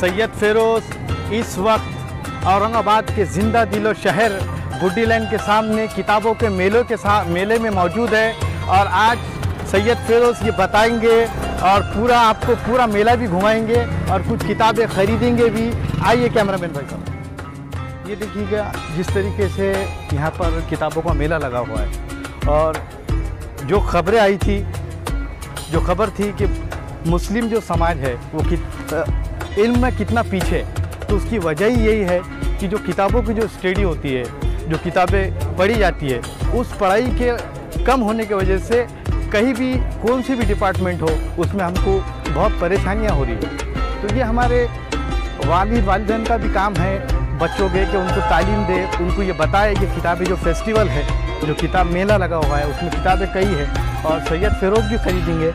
सैयद फ़िरोज़ इस वक्त औरंगाबाद के ज़िंदा दिलो शहर बुड्डी लैंड के सामने किताबों के मेले में मौजूद है। और आज सैयद फ़िरोज़ ये बताएंगे और आपको पूरा मेला भी घुमाएंगे और कुछ किताबें ख़रीदेंगे भी। आइए कैमरामैन भाई साहब, ये देखिएगा जिस तरीके से यहाँ पर किताबों का मेला लगा हुआ है। और जो खबरें आई थी, जो खबर थी कि मुस्लिम जो समाज है वो इल्म में कितना पीछे, तो उसकी वजह ही यही है कि जो किताबों की जो स्टडी होती है, जो किताबें पढ़ी जाती है, उस पढ़ाई के कम होने की वजह से कहीं भी कौन सी भी डिपार्टमेंट हो उसमें हमको बहुत परेशानियां हो रही है। तो ये हमारे वालिदैन का भी काम है बच्चों के कि उनको तालीम दे, उनको ये बताए कि किताबें जो फेस्टिवल है, जो किताब मेला लगा हुआ है उसमें किताबें कई है। और सैयद फ़िरोज़ भी ख़रीदेंगे।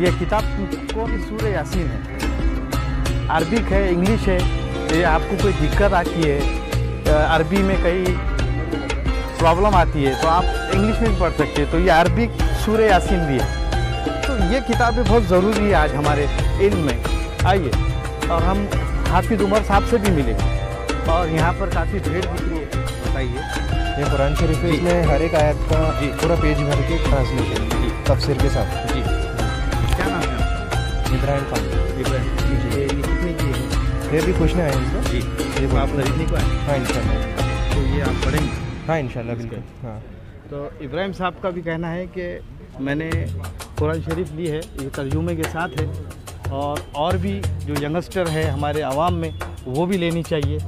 ये किताब को सूरह यासीन है, अरबिक है, इंग्लिश है। तो ये आपको कोई दिक्कत आती है, अरबी में कई प्रॉब्लम आती है तो आप इंग्लिश में भी पढ़ सकते हैं। तो ये अरबिक सूरह यासीन भी है। तो ये किताबें बहुत ज़रूरी है आज हमारे इल्म में। आइए और हम हाफिज़ उमर साहब से भी मिले और यहाँ पर काफ़ी भीड़ दिख रही है। बताइए। ये कुरान शरीफ में हर एक आयत का पूरा पेज भर के ट्रांसलेशन तफसीर के साथ। जी, क्या नाम है? इब्राहिम खान। इब्राहिम जी, ये कितने की है? ये भी पूछने आए हैं जी, ये आप खरीदने को आए? हाँ इंशाल्लाह। तो ये आप पढ़ेंगे? हाँ इंशाल्लाह बिल्कुल। हाँ, तो इब्राहिम साहब का भी कहना है कि मैंने कुरान शरीफ ली है, ये तर्जुमे के साथ है और भी जो यंगस्टर है हमारे आवाम में वो भी लेनी चाहिए,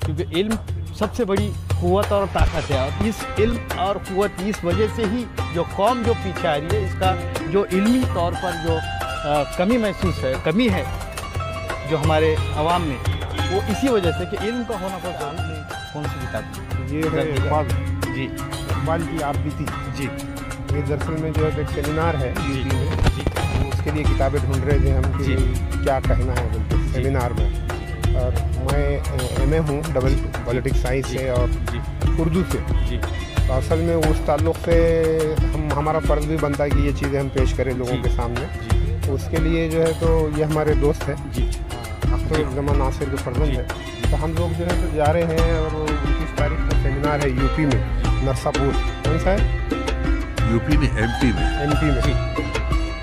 क्योंकि इल्म सबसे बड़ी क़ुव्वत और ताकत है। और इस इल्म और क़ुव्वत इस वजह से ही जो कौम जो पीछे आ रही है, इसका जो इल्मी तौर पर जो कमी महसूस है, कमी है जो हमारे आवाम में, वो इसी वजह से कि इल्म का होना बहुत ज़रूरी है। कौन सी किताब? ये है इकबाल। जी, इकबाल की आप बीती। जी, ये दरअसल में जो है एक सेमिनार है जी, यूपी में, तो उसके लिए किताबें ढूंढ रहे थे हम कि क्या कहना है बिल्कुल सेमिनार में। और मैं MA हूँ डबल पॉलिटिक्स साइंस से और उर्दू से। जी, तो असल में उस ताल्लुक़ से हमारा फ़र्ज़ भी बनता है कि ये चीज़ें हम पेश करें लोगों के सामने। तो उसके लिए जो है तो ये हमारे दोस्त हैं जी, अख्तर नासिर के फर्जंद है। तो हम लोग जो है तो जा रहे हैं और 29 तारीख को सेमिनार है यूपी में, नरसापुर। कौन सा है? यूपी में, MP में।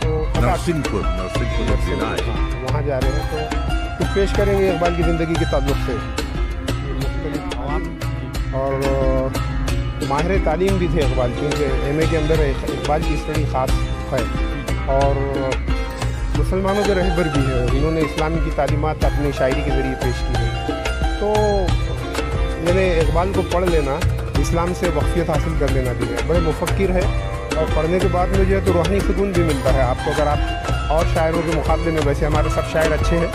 तो नरसिंहपुर वहाँ जा रहे हैं तो पेश करेंगे इकबाल की ज़िंदगी के ताल्लुक़ से। और माहिर तालीम भी थे इकबाल, क्योंकि MA के अंदर इकबाल की स्टडी ख़ास है और मुसलमानों के रहबर भी है। उन्होंने इस्लाम की तालीमात अपनी शायरी के ज़रिए पेश की है। तो मैंने इकबाल को पढ़ लेना, इस्लाम से वाक़फ़ियत हासिल कर लेना भी है। बड़े मुफ़क्किर है और पढ़ने के बाद में जो है तो रूहानी सुकून भी मिलता है आपको। अगर आप और शायरों के मुकाबले में, वैसे हमारे सब शायर अच्छे हैं,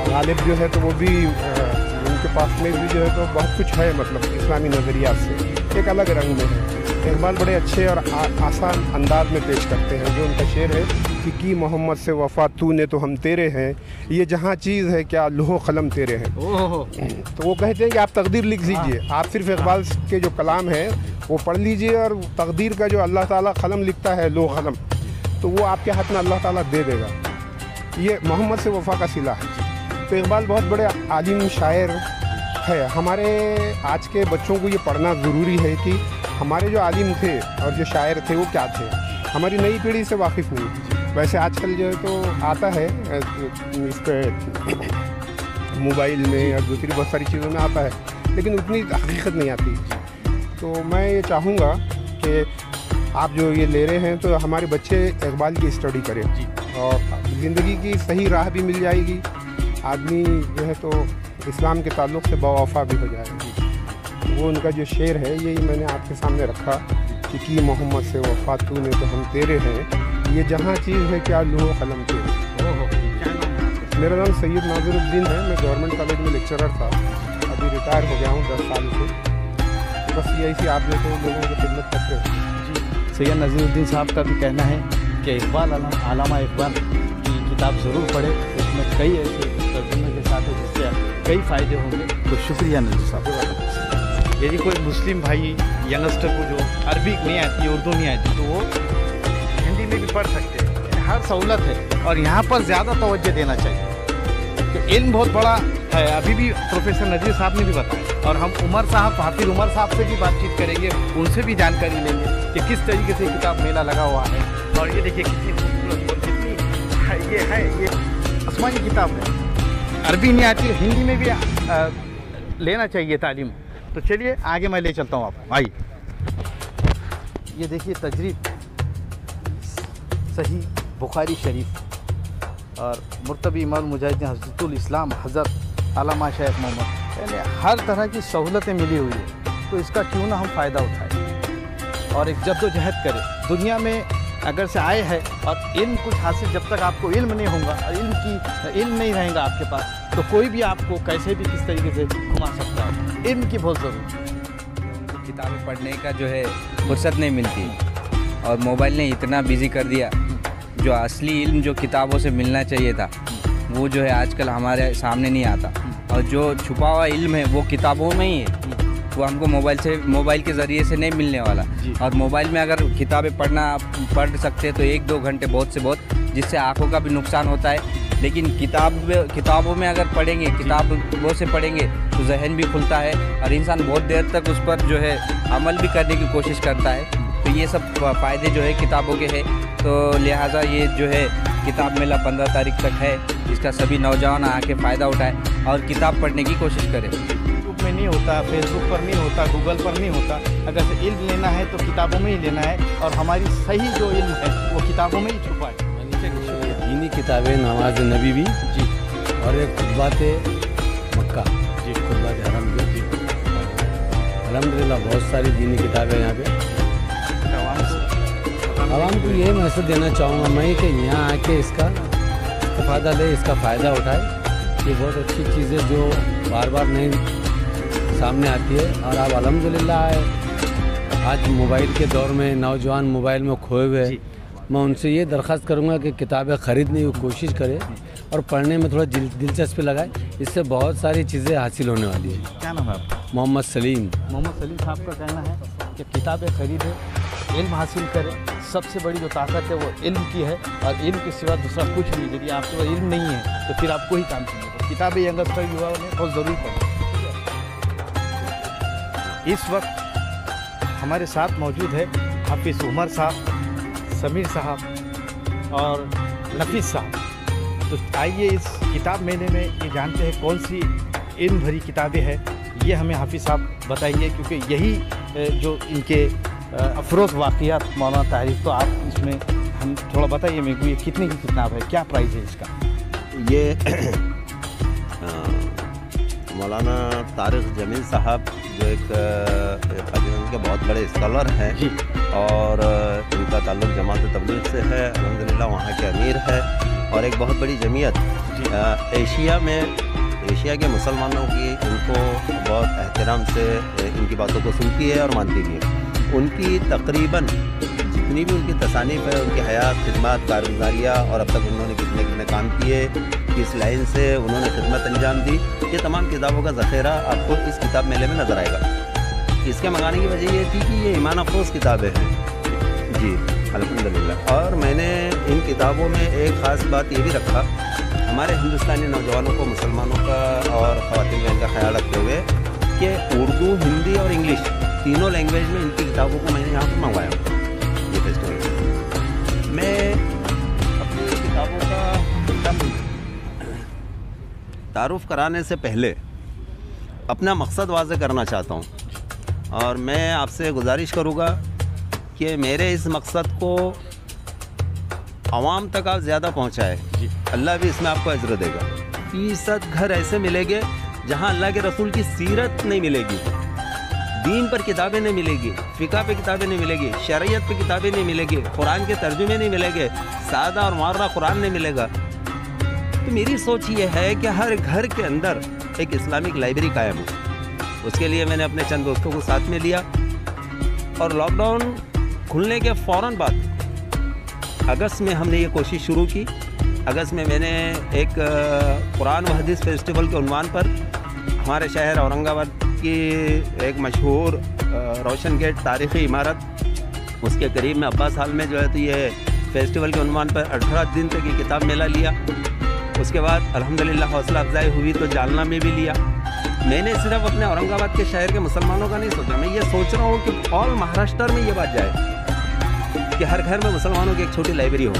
गालिब जो है तो वो भी उनके पास में भी जो है तो बहुत कुछ है, मतलब इस्लामी नज़रिया से एक अलग रंग में है। इकबाल बड़े अच्छे और आसान अंदाज में पेश करते हैं। जो उनका शेर है कि की मोहम्मद से वफ़ा तूने तो हम तेरे हैं, ये जहाँ चीज़ है क्या लोहो क़लम तेरे हैं। तो वो कहते हैं कि आप तकदीर लिख लीजिए, आप सिर्फ इकबाल के जो कलाम है वो पढ़ लीजिए और तकदीर का जो अल्लाह ताला क़लम लिखता है, लोह क़लम, तो वो आपके हाथ में अल्लाह ताला दे देगा। ये मोहम्मद से वफ़ा का सिला है। तो इकबाल बहुत बड़े आलिम शायर है। हमारे आज के बच्चों को ये पढ़ना ज़रूरी है कि हमारे जो आलिम थे और जो शायर थे वो क्या थे, हमारी नई पीढ़ी से वाकिफ़ नहीं। वैसे आजकल जो है तो आता है इस पर मोबाइल में और दूसरी बहुत सारी चीज़ों में आता है, लेकिन उतनी हकीकत नहीं आती। तो मैं ये चाहूँगा कि आप जो ये ले रहे हैं तो हमारे बच्चे इकबाल की स्टडी करें और ज़िंदगी की सही राह भी मिल जाएगी। आदमी जो है तो इस्लाम के ताल्लुक़ से बावफ़ा भी हो जाएगी। वो उनका जो शेर है यही मैंने आपके सामने रखा कि मोहम्मद से वफ़ा तूने तो हम तेरे हैं, ये जहाँ चीज़ है क्या लोहो क़लम तेरे। मेरा नाम सैयद नाज़िरुद्दीन है। मैं गवर्नमेंट कॉलेज में लेक्चरर था, अभी रिटायर हो गया हूँ 10 साल से। तो बस यही सी आप जैसे लोगों की खिदमत करते हैं। जी, सैयद नाज़िरुद्दीन साहब का भी कहना है कि इकबाल अल्लामा इकबाल की किताब ज़रूर पढ़े, उसमें कई ऐसे तर्जुमे के साथ है जिससे कई फ़ायदे होंगे। तो शुक्रिया नज़ीर साहब। यदि कोई मुस्लिम भाई यंगस्टर को जो अरबी नहीं आती, उर्दू नहीं आती, तो वो हिंदी में भी पढ़ सकते हैं। हर सहूलत है और यहाँ पर ज़्यादा तवज्जो देना चाहिए। तो इल्म बहुत बड़ा है। अभी भी प्रोफेसर नज़ीर साहब ने भी बताया, और हम उमर साहब, हाफिज़ उमर साहब से भी बातचीत करेंगे, उनसे भी जानकारी लेंगे कि किस तरीके से किताब मेला लगा हुआ है। और ये देखिए कितनी खूबसूरत और कितनी ये आसमानी किताब है। अरबी नहीं आती, हिंदी में भी लेना चाहिए तालीम। तो चलिए आगे मैं ले चलता हूँ आपको। भाई ये देखिए तजरीद सही बुखारी शरीफ और मुर्तबी इमाम मुजाहिदीन हज़रतुल इस्लाम हज़रत आलमा शेख मोहम्मद, यानी हर तरह की सहूलतें मिली हुई है। तो इसका क्यों ना हम फ़ायदा उठाएं और एक जद्दोजहद करें। दुनिया में अगर से आए हैं और इल्म कुछ हासिल, जब तक आपको इल्म नहीं होगा और इल्म नहीं रहेगा आपके पास, तो कोई भी आपको कैसे भी किस तरीके से घुमा सकता है। इल्म की बहुत ज़रूरत है। किताबें पढ़ने का जो है फुर्सत नहीं मिलती, और मोबाइल ने इतना बिजी कर दिया, जो असली इल्म जो किताबों से मिलना चाहिए था वो जो है आजकल हमारे सामने नहीं आता, और जो छुपा हुआ इल्म है वो किताबों में ही है, वो हमको मोबाइल के ज़रिए से नहीं मिलने वाला। और मोबाइल में अगर किताबें पढ़ सकते हैं तो 1-2 घंटे बहुत से बहुत, जिससे आँखों का भी नुकसान होता है। लेकिन किताबों में अगर पढ़ेंगे, किताबों से पढ़ेंगे तो जहन भी खुलता है और इंसान बहुत देर तक उस पर जो है अमल भी करने की कोशिश करता है। तो ये सब फ़ायदे जो है किताबों के हैं। तो लिहाजा ये जो है किताब मेला 15 तारीख तक है, इसका सभी नौजवान आके फ़ायदा उठाएं और किताब पढ़ने की कोशिश करें। यूट्यूब में नहीं होता, फेसबुक पर नहीं होता, गूगल पर नहीं होता। अगर से इल्म लेना है तो किताबों में ही लेना है, और हमारी सही जो इल्म है वो किताबों में ही छुपा है। दीनी किताबें, नमाज नबी भी जी, और एक खुतबात मक्का जी, खुतबात हरम भी जी। अल्हम्दुलिल्लाह बहुत सारी दीनी किताबें यहाँ पे। आवाम को यही मैसेज देना चाहूँगा मैं कि यहाँ आके इसका इस्तेफ़ादा ले, इसका फ़ायदा उठाए। ये बहुत अच्छी चीज़ है जो बार बार नहीं सामने आती है। और अब अल्हम्दुलिल्लाह आज मोबाइल के दौर में नौजवान मोबाइल में खोए हुए हैं। मैं उनसे ये दरख्वास्त करूँगा कि किताबें ख़रीदने की कोशिश करें और पढ़ने में थोड़ा दिलचस्पी लगाए। इससे बहुत सारी चीज़ें हासिल होने वाली है। क्या नाम है आपका? मोहम्मद सलीम। मोहम्मद सलीम साहब का कहना है कि किताबें खरीदें, इल्म हासिल करें। सबसे बड़ी जो ताकत है वो इल्म की है, और इल्म के सिवा दूसरा कुछ नहीं। यदि आपके पास इल्म नहीं है तो फिर आपको ही काम करना है। किताबें यंगस्टर युवाओं ने बहुत ज़रूरी पढ़ी। इस वक्त हमारे साथ मौजूद है हाफिज़ उमर साहब, समीर साहब और नफीस साहब। तो आइए इस किताब मेले में ये जानते हैं कौन सी इल्म भरी किताबें हैं। ये हमें हाफिज़ साहब बताइए, क्योंकि यही जो इनके अफरोज़ वाक़ियात मौलाना तारीफ़। तो आप इसमें हम थोड़ा बताइए मेरे को, ये कितने की किताब है, क्या प्राइस है इसका? ये मौलाना तारिक जमील साहब जो एक पाकिस्तान के बहुत बड़े स्कॉलर हैं जी, और इनका ताल्लुक़ जमात तबलीग से है। अल्हम्दुलिल्लाह वहाँ के अमीर है, और एक बहुत बड़ी जमीयत एशिया के मुसलमानों की इनको बहुत एहतराम से इनकी बातों को सुनती है और मानती भी है। उनकी तकरीबन जितनी भी उनकी तसानीफ़ है, उनकी हयात, खिदमत, कारगुजारियाँ, और अब तक उन्होंने कितने काम किए, किस लाइन से उन्होंने खिदमत अंजाम दी, ये तमाम किताबों का ज़ख़ीरा आपको इस किताब मेले में नज़र आएगा। इसके मंगाने की वजह ये थी कि ये ईमान अफरोज़ किताबें हैं जी, अल्हम्दुलिल्लाह। और मैंने इन किताबों में एक ख़ास बात ये भी रखा, हमारे हिंदुस्तानी नौजवानों को, मुसलमानों का और ख़वातीन का इनका ख्याल रखते हुए कि उर्दू, हिंदी और इंग्लिश तीनों लैंग्वेज में इनकी किताबों को मैंने यहाँ पर मंगवाया ये फेस्टिवल। मैं अपनी किताबों का तारुफ़ कराने से पहले अपना मकसद वाज़ेह करना चाहता हूँ, और मैं आपसे गुजारिश करूँगा कि मेरे इस मकसद को आवाम तक आप ज़्यादा पहुँचाए। अल्लाह भी इसमें आपको अजर देगा। 1% घर ऐसे मिलेंगे जहाँ अल्लाह के रसूल की सीरत नहीं मिलेगी, दीन पर किताबें नहीं मिलेगी, फ़िक़्ह पे किताबें नहीं मिलेगी, शरीयत पे किताबें नहीं मिलेगी, कुरान के तर्जुमे नहीं मिलेंगे, सादा और मुअर्रा कुरान नहीं मिलेगा। तो मेरी सोच ये है कि हर घर के अंदर एक इस्लामिक लाइब्रेरी कायम हो। उसके लिए मैंने अपने चंद दोस्तों को साथ में लिया, और लॉकडाउन खुलने के फ़ौरन बाद अगस्त में हमने ये कोशिश शुरू की। अगस्त में मैंने एक कुरान व हदीस फेस्टिवल के उन्वान पर हमारे शहर औरंगाबाद की एक मशहूर रोशन गेट तारीख़ी इमारत, उसके करीब में अब्बास हाल में जो है, तो ये फेस्टिवल के उन्वान पर 18 दिन तक ये किताब मेला लिया। उसके बाद अल्हम्दुलिल्लाह हौसला अफजाई हुई तो जालना में भी लिया। मैंने सिर्फ अपने औरंगाबाद के शहर के मुसलमानों का नहीं सोचा, मैं ये सोच रहा हूँ कि ऑल महाराष्ट्र में ये बात जाए कि हर घर में मुसलमानों की एक छोटी लाइब्रेरी हो,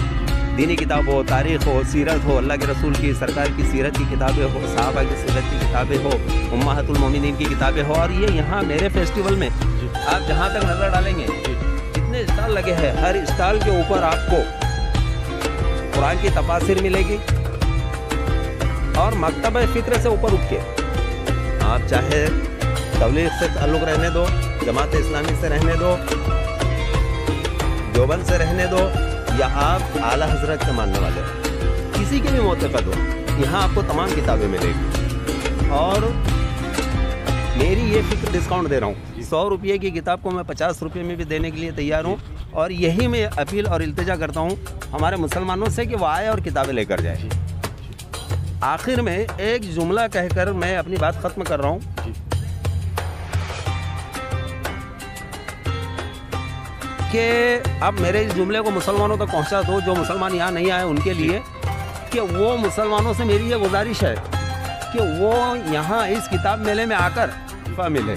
दीनी किताब हो, तारीख़ हो, सीरत हो, अल्लाह के रसूल की सरकार की सीरत की किताबें हो, सहाबा की सीरत की किताबें हो, उम्महातुल मोमिनीन की किताबें हो। और ये यहाँ मेरे फेस्टिवल में आप जहाँ तक नज़र डालेंगे जितने स्टॉल लगे हैं, हर स्टॉल के ऊपर आपको कुरान की तफासिर मिलेगी और मकतब फ़िक्र से ऊपर उठ के आप चाहे तबलीग से ताल्लुक़ रहने दो, जमात इस्लामी से रहने दो, देवबंद से रहने दो, या आप आला हजरत के मानने वाले हो, किसी के भी मोतक़द हो, यहाँ आपको तमाम किताबें मिलेगी। और मेरी ये फिक्र डिस्काउंट दे रहा हूँ, 100 रुपये की किताब को मैं 50 रुपये में भी देने के लिए तैयार हूँ। और यही मैं अपील और इल्तिजा करता हूँ हमारे मुसलमानों से कि वो आए और किताबें लेकर जाए। आखिर में एक जुमला कहकर मैं अपनी बात ख़त्म कर रहा हूँ कि अब मेरे इस जुमले को मुसलमानों तक पहुँचा दो, जो मुसलमान यहाँ नहीं आए उनके लिए, कि वो मुसलमानों से मेरी ये गुजारिश है कि वो यहाँ इस किताब मेले में आकर मिले।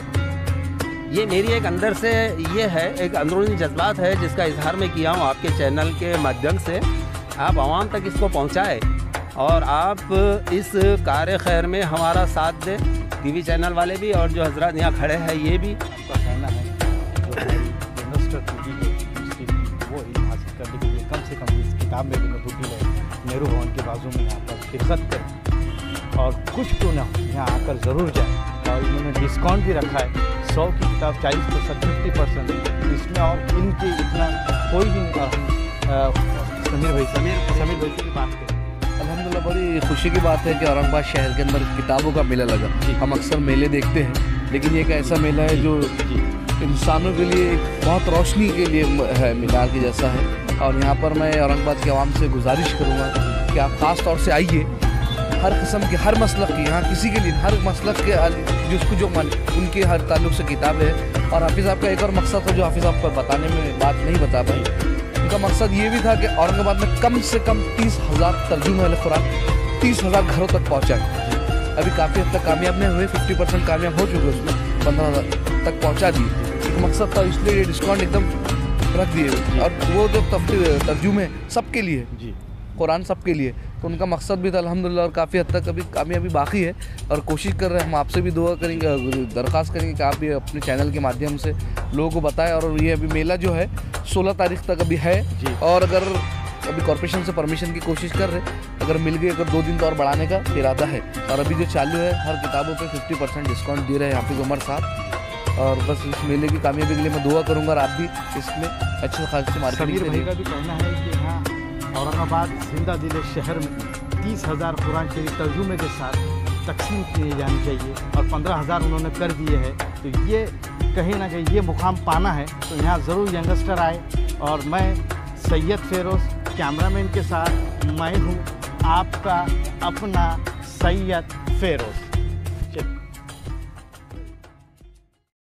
ये मेरी एक अंदर से ये है, एक अंदरूनी जज्बात है जिसका इजहार मैं किया हूँ आपके चैनल के माध्यम से। आप आवाम तक इसको पहुँचाए और आप इस कार खैर में हमारा साथ दें, टीवी चैनल वाले भी और जो हजरात यहाँ खड़े हैं ये भी। आपका कहना है जो इन्वेस्टर पीढ़ी है वो इल्म हासिल करने के लिए कम से कम इस किताब में भी बुटी है नेहरू भवन के बाजू में यहाँ पर शिरकत करें और कुछ क्यों ना हो यहाँ आकर ज़रूर जाए। और इन्होंने डिस्काउंट भी रखा है, 100 की किताब 40% 50%, इसमें और इनके इतना कोई भी नहीं। समीर भाई से भी बात करें। अल्हम्दुलिल्लाह बड़ी खुशी की बात है कि औरंगाबाद शहर के अंदर किताबों का मेला लगा। हम अक्सर मेले देखते हैं, लेकिन ये एक ऐसा मेला है जो इंसानों के लिए बहुत रोशनी के लिए है, मीनार की जैसा है। और यहाँ पर मैं औरंगाबाद के आवाम से गुजारिश करूँगा कि आप ख़ास तौर से आइए, हर किस्म के हर मसलक की यहाँ किसी के लिए हर मसलक के जिसको जो मन उनके हर ताल्लुक से किताब है। और हाफिज़ साहब का एक और मकसद था जो हाफिज़ साहब पर बताने में बात नहीं बता पाई। उनका मकसद ये भी था कि औरंगाबाद में कम से कम 30,000 तर्जुमे वाले कुरान 30,000 घरों तक पहुँचाए। अभी काफ़ी हद तक कामयाब नहीं हुए, 50% कामयाब हो चुके, उसमें 15,000 तक पहुँचा दिए। एक मकसद था, इसलिए ये डिस्काउंट एकदम रख दिए। और वो जो तर्जुमे सबके लिए कुरान सबके लिए, तो उनका मकसद भी था अल्हम्दुलिल्लाह। और काफ़ी हद तक अभी कामयाबी बाकी है और कोशिश कर रहे हैं। हम आपसे भी दुआ करेंगे, दरख्वास्त करेंगे कि आप भी अपने चैनल के माध्यम से लोगों को बताएं। और ये अभी मेला जो है 16 तारीख तक अभी है और अगर अभी कॉर्पोरेशन से परमिशन की कोशिश कर रहे, अगर मिल गई, अगर 2 दिन तो और बढ़ाने का इरादा है। और अभी जो चालू है हर किताबों पे 50% डिस्काउंट दे रहे हैं हाफिज़ उमर साहब। और बस इस मेले की कामयाबी के लिए मैं दुआ करूँगा और आप भी इसमें अच्छे खासी मार्केटिंग समीर भाई का भी कहना है कि यहाँ औरंगाबाद जिंदा दिल शहर में 30,000 कुरान शरीफ तर्जुमे के साथ तकसीम किए जानी चाहिए और 15,000 उन्होंने कर दिए हैं। तो ये कहीं ना कहीं ये मुकाम पाना है तो यहाँ ज़रूर यंगस्टर आए। और मैं सैयद फेरोज़ कैमरामैन के साथ मैं हूँ आपका अपना सैयद फेरोज़।